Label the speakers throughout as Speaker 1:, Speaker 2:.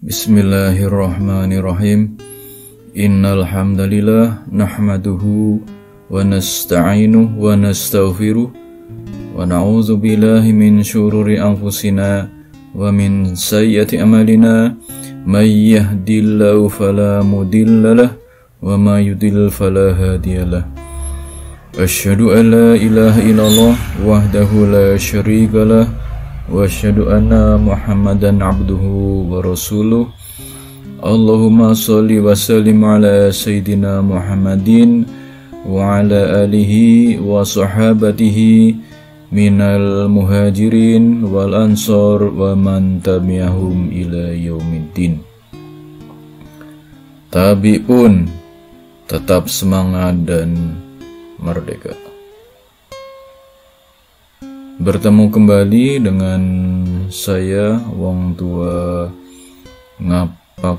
Speaker 1: Bismillahirrahmanirrahim. Innal hamdalillah nahmaduhu wa nasta'inuhu wa nastaghfiruh wa na'udzu billahi min syururi anfusina wa min sayyiati a'malina may yahdihillahu fala mudhillalah wa may yudlil fala hadiyalah. Asyhadu an la ilaha illallah wahdahu la syarikalah wa asyhadu anna Muhammadan abduhu wa rasuluh. Allahumma sholli wa sallim ala sayyidina Muhammadin wa ala alihi wa sahabatihi minal muhajirin wal ansor wa man tabi'ahum ila yaumiddin. Tabi pun tetap semangat dan merdeka. Bertemu kembali dengan saya Wong Tua Ngapak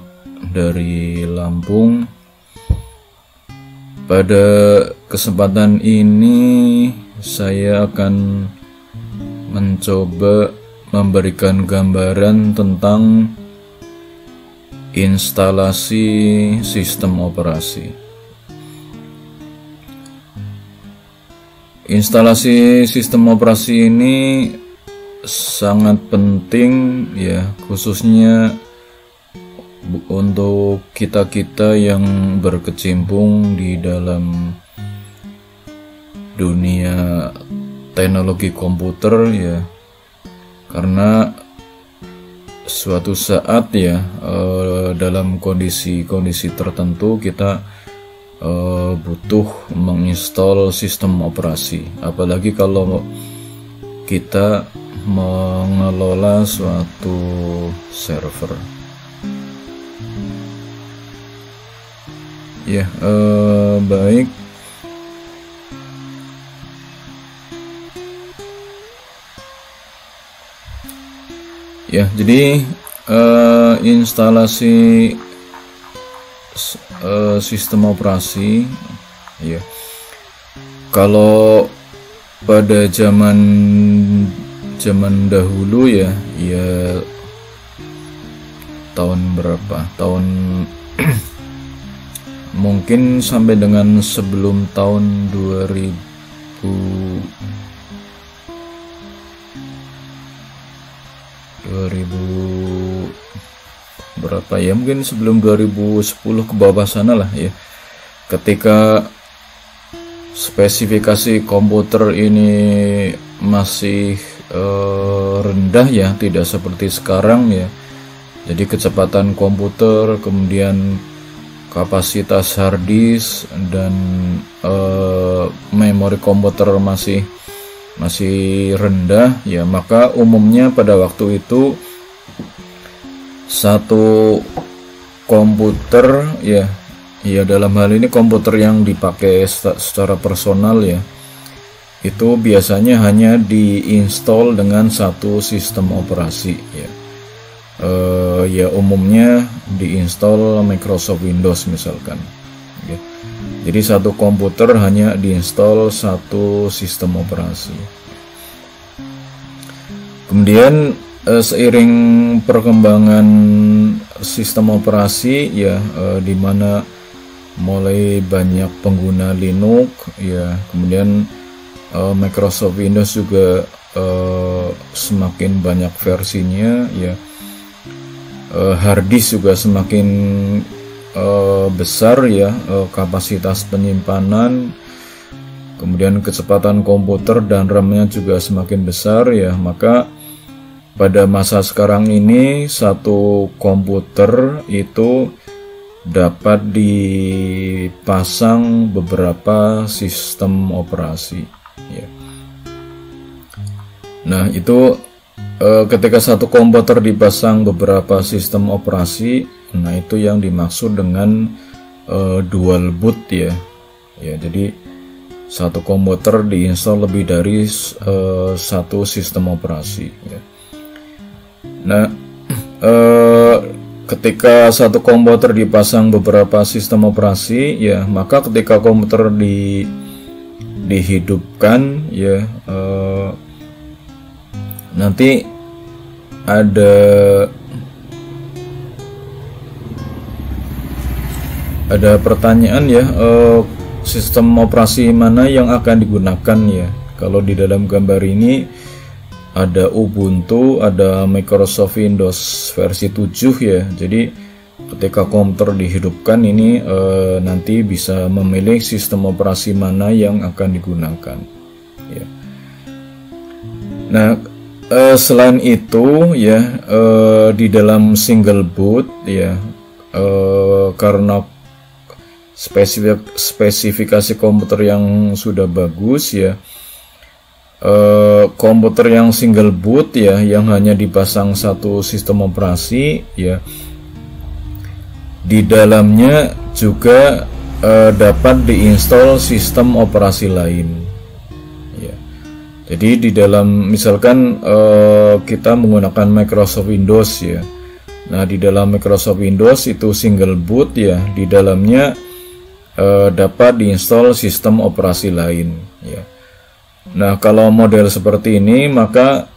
Speaker 1: dari Lampung. Pada kesempatan ini saya akan mencoba memberikan gambaran tentang instalasi sistem operasi. Instalasi sistem operasi ini sangat penting ya, khususnya untuk kita-kita yang berkecimpung di dalam dunia teknologi komputer ya. Karena suatu saat ya dalam kondisi-kondisi tertentu kita butuh menginstal sistem operasi, apalagi kalau kita mengelola suatu server. Ya, baik. Ya, jadi instalasi sistem operasi ya. Kalau pada zaman dahulu ya tahun berapa? Tahun mungkin sampai dengan sebelum tahun 2000 berapa ya, mungkin sebelum 2010 ke bawah sana lah ya, ketika spesifikasi komputer ini masih rendah ya, tidak seperti sekarang ya. Jadi kecepatan komputer, kemudian kapasitas hard disk dan memori komputer masih rendah ya, maka umumnya pada waktu itu satu komputer ya dalam hal ini komputer yang dipakai secara personal ya, itu biasanya hanya diinstal dengan satu sistem operasi ya. Ya umumnya diinstal Microsoft Windows misalkan ya. Jadi satu komputer hanya diinstal satu sistem operasi. Kemudian seiring perkembangan sistem operasi ya, di mana mulai banyak pengguna Linux ya, kemudian Microsoft Windows juga semakin banyak versinya ya, hard disk juga semakin besar ya, kapasitas penyimpanan, kemudian kecepatan komputer dan RAM-nya juga semakin besar ya. Maka pada masa sekarang ini satu komputer itu dapat dipasang beberapa sistem operasi ya. Nah itu ketika satu komputer dipasang beberapa sistem operasi, nah itu yang dimaksud dengan dual boot ya. Ya, jadi satu komputer diinstal lebih dari satu sistem operasi ya. Nah, ketika satu komputer dipasang beberapa sistem operasi ya, maka ketika komputer dihidupkan ya, nanti ada ada pertanyaan ya, sistem operasi mana yang akan digunakan ya. Kalau di dalam gambar ini ada Ubuntu, ada Microsoft Windows versi 7 ya. Jadi ketika komputer dihidupkan ini nanti bisa memilih sistem operasi mana yang akan digunakan ya. Nah, selain itu ya, di dalam single boot ya, karena spesifikasi komputer yang sudah bagus ya, komputer yang single boot ya, yang hanya dipasang satu sistem operasi ya, di dalamnya juga dapat diinstal sistem operasi lain ya. Jadi di dalam misalkan kita menggunakan Microsoft Windows ya, nah di dalam Microsoft Windows itu single boot ya, di dalamnya dapat diinstal sistem operasi lain ya. Nah, kalau model seperti ini maka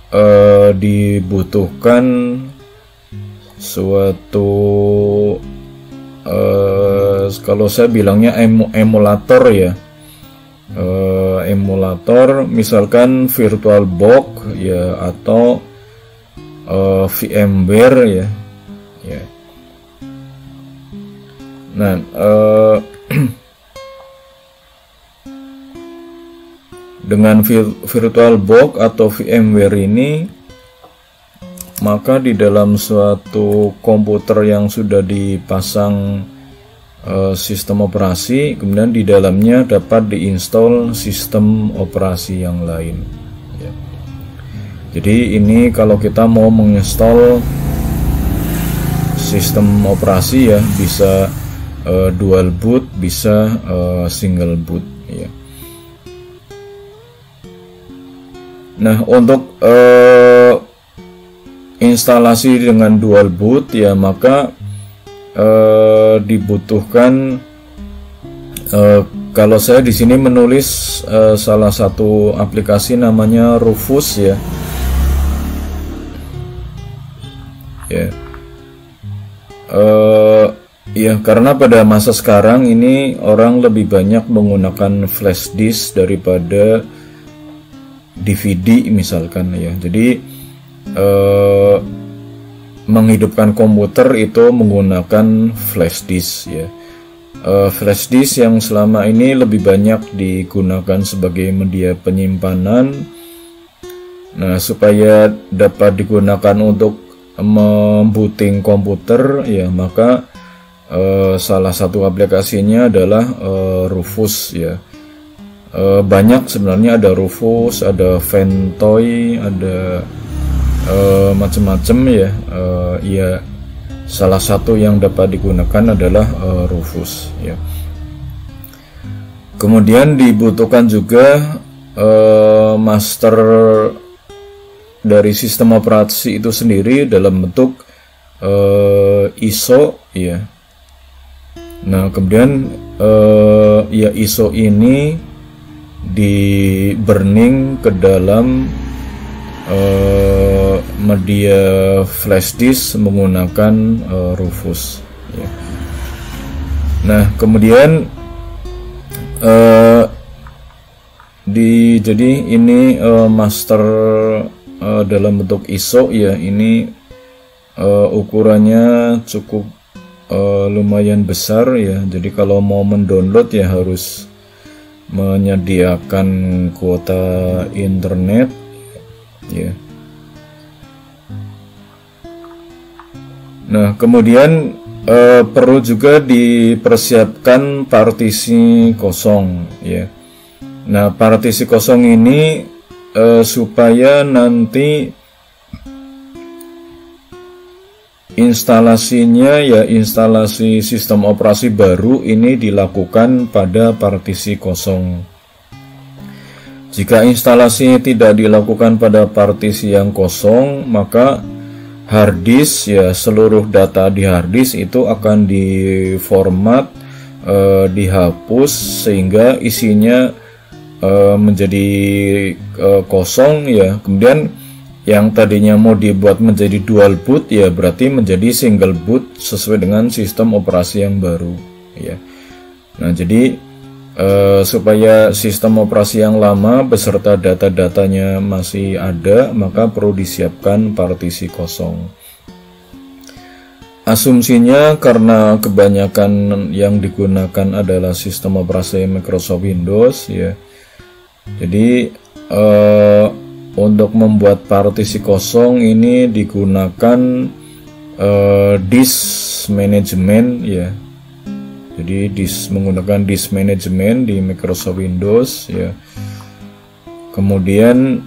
Speaker 1: dibutuhkan suatu kalau saya bilangnya emulator ya, emulator misalkan VirtualBox ya, atau VMware ya. Nah, dengan VirtualBox atau VMware ini, maka di dalam suatu komputer yang sudah dipasang sistem operasi, kemudian di dalamnya dapat diinstal sistem operasi yang lain ya. Jadi ini kalau kita mau menginstal sistem operasi ya, bisa dual boot, bisa single boot ya. Nah, untuk instalasi dengan dual boot ya, maka dibutuhkan, kalau saya di sini menulis salah satu aplikasi namanya Rufus ya. Ya, karena pada masa sekarang ini orang lebih banyak menggunakan flash disk daripada DVD misalkan ya. Jadi menghidupkan komputer itu menggunakan flash disk ya. Flash disk yang selama ini lebih banyak digunakan sebagai media penyimpanan. Nah, supaya dapat digunakan untuk membooting komputer ya, maka salah satu aplikasinya adalah Rufus ya. Banyak sebenarnya, ada Rufus, ada Ventoy, ada macam-macam ya. Ya, salah satu yang dapat digunakan adalah Rufus ya. Kemudian dibutuhkan juga master dari sistem operasi itu sendiri dalam bentuk ISO ya. Nah, kemudian ya ISO ini di burning ke dalam media flash disk menggunakan Rufus ya. Nah, kemudian jadi ini master dalam bentuk ISO ya, ini ukurannya cukup lumayan besar ya. Jadi kalau mau mendownload ya harus menyediakan kuota internet ya. Nah, kemudian perlu juga dipersiapkan partisi kosong ya. Nah, partisi kosong ini supaya nanti instalasinya ya, instalasi sistem operasi baru ini dilakukan pada partisi kosong. Jika instalasi tidak dilakukan pada partisi yang kosong, maka hard disk ya, seluruh data di hard disk itu akan diformat, dihapus sehingga isinya menjadi kosong ya. Kemudian yang tadinya mau dibuat menjadi dual boot ya berarti menjadi single boot sesuai dengan sistem operasi yang baru ya. Nah, jadi supaya sistem operasi yang lama beserta data-datanya masih ada, maka perlu disiapkan partisi kosong. Asumsinya karena kebanyakan yang digunakan adalah sistem operasi Microsoft Windows, ya. Jadi untuk membuat partisi kosong ini digunakan disk management, ya. Jadi menggunakan disk management di Microsoft Windows, ya. Kemudian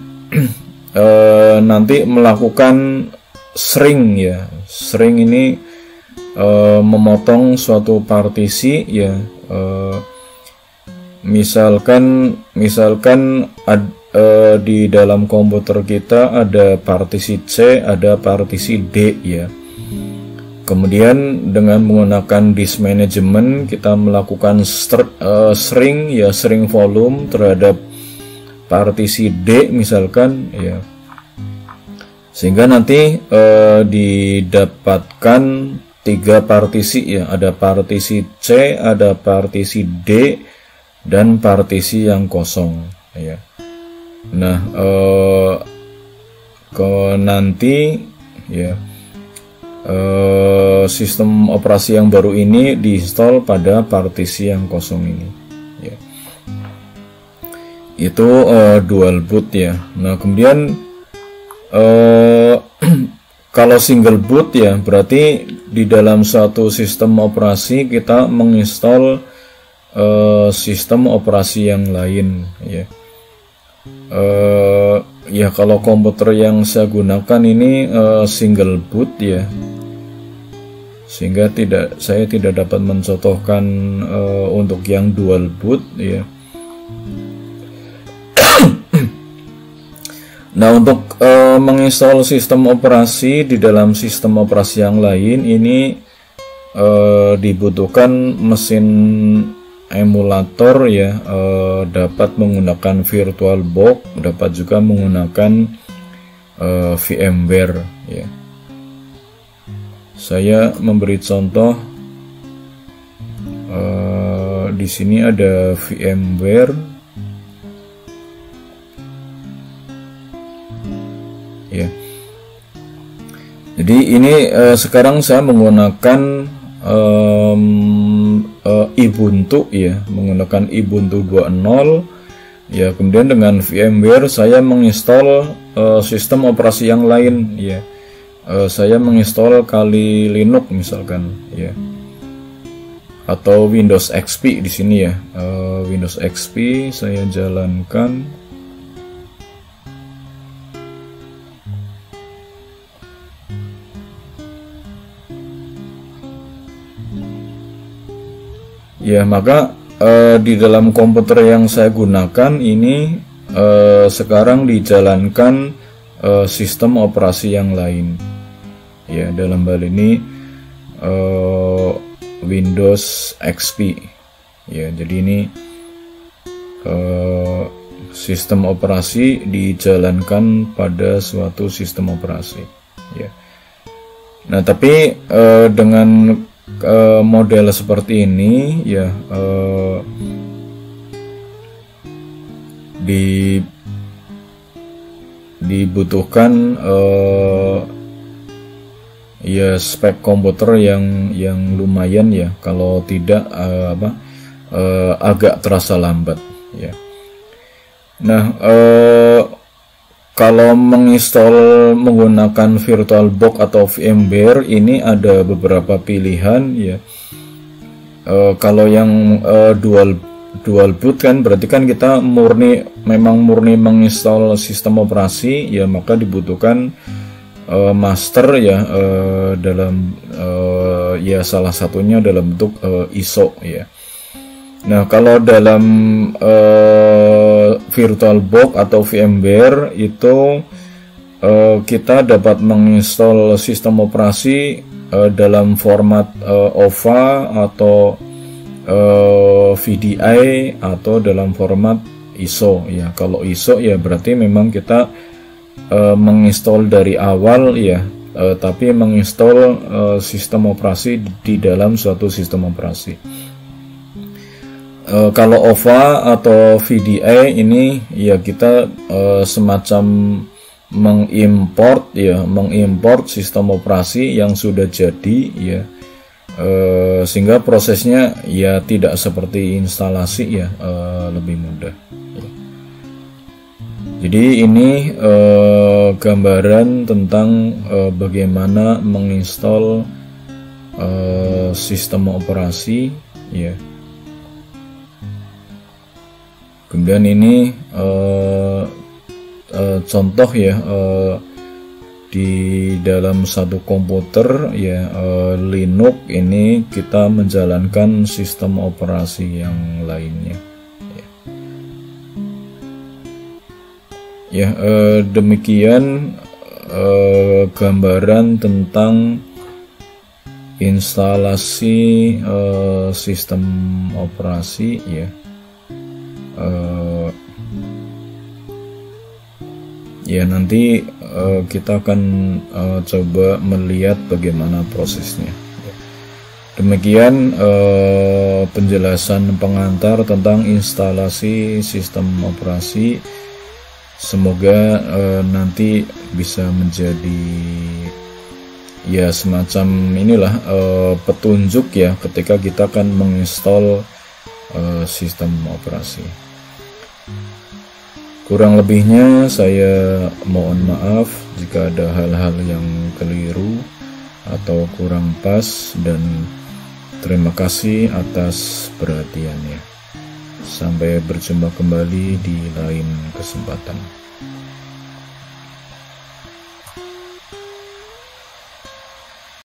Speaker 1: nanti melakukan shrink, ya. Shrink ini memotong suatu partisi, ya. Misalkan di dalam komputer kita ada partisi C, ada partisi D, ya. Kemudian dengan menggunakan disk management kita melakukan shrink, ya, shrink volume terhadap partisi D misalkan, ya. Sehingga nanti didapatkan 3 partisi, ya. Ada partisi C, ada partisi D, dan partisi yang kosong, ya. Nah, nanti, ya, sistem operasi yang baru ini diinstal pada partisi yang kosong ini, ya. Itu dual boot, ya. Nah, kemudian kalau single boot, ya, berarti di dalam suatu sistem operasi kita menginstal sistem operasi yang lain, ya. Ya, kalau komputer yang saya gunakan ini single boot, ya, sehingga saya tidak dapat mencontohkan untuk yang dual boot, ya. Nah, untuk menginstal sistem operasi di dalam sistem operasi yang lain ini dibutuhkan mesin emulator, ya. Dapat menggunakan VirtualBox, dapat juga menggunakan VMware, ya. Saya memberi contoh di sini ada VMware, ya. Jadi ini sekarang saya menggunakan Ubuntu, ya, menggunakan Ubuntu 2.0, ya. Kemudian dengan VMware saya menginstal sistem operasi yang lain, ya. Saya menginstal Kali Linux misalkan, ya, atau Windows XP di sini, ya. Windows XP saya jalankan. Ya, maka di dalam komputer yang saya gunakan ini sekarang dijalankan sistem operasi yang lain, ya. Dalam hal ini Windows XP, ya. Jadi ini sistem operasi dijalankan pada suatu sistem operasi, ya. Nah, tapi dengan model seperti ini, ya, dibutuhkan ya spek komputer yang lumayan, ya. Kalau tidak agak terasa lambat, ya. Nah, kalau menginstal menggunakan VirtualBox atau VMware ini ada beberapa pilihan, ya. Kalau yang dual boot kan berarti kan kita memang murni menginstal sistem operasi, ya, maka dibutuhkan master, ya, dalam ya salah satunya dalam bentuk ISO, ya. Nah, kalau dalam VirtualBox atau VMware itu kita dapat menginstal sistem operasi dalam format OVA atau VDI atau dalam format ISO, ya. Kalau ISO, ya, berarti memang kita menginstal dari awal, ya, tapi menginstal sistem operasi di dalam suatu sistem operasi. Kalau OVA atau VDI ini ya kita semacam mengimport sistem operasi yang sudah jadi ya, sehingga prosesnya ya tidak seperti instalasi ya, lebih mudah ya. Jadi ini gambaran tentang bagaimana menginstal sistem operasi ya. Kemudian ini contoh ya, di dalam satu komputer ya, Linux ini kita menjalankan sistem operasi yang lainnya ya. Demikian gambaran tentang instalasi sistem operasi ya. Ya nanti kita akan coba melihat bagaimana prosesnya. Demikian penjelasan pengantar tentang instalasi sistem operasi. Semoga nanti bisa menjadi ya semacam inilah petunjuk ya ketika kita akan menginstal sistem operasi. Kurang lebihnya saya mohon maaf jika ada hal-hal yang keliru atau kurang pas, dan terima kasih atas perhatiannya. Sampai berjumpa kembali di lain kesempatan.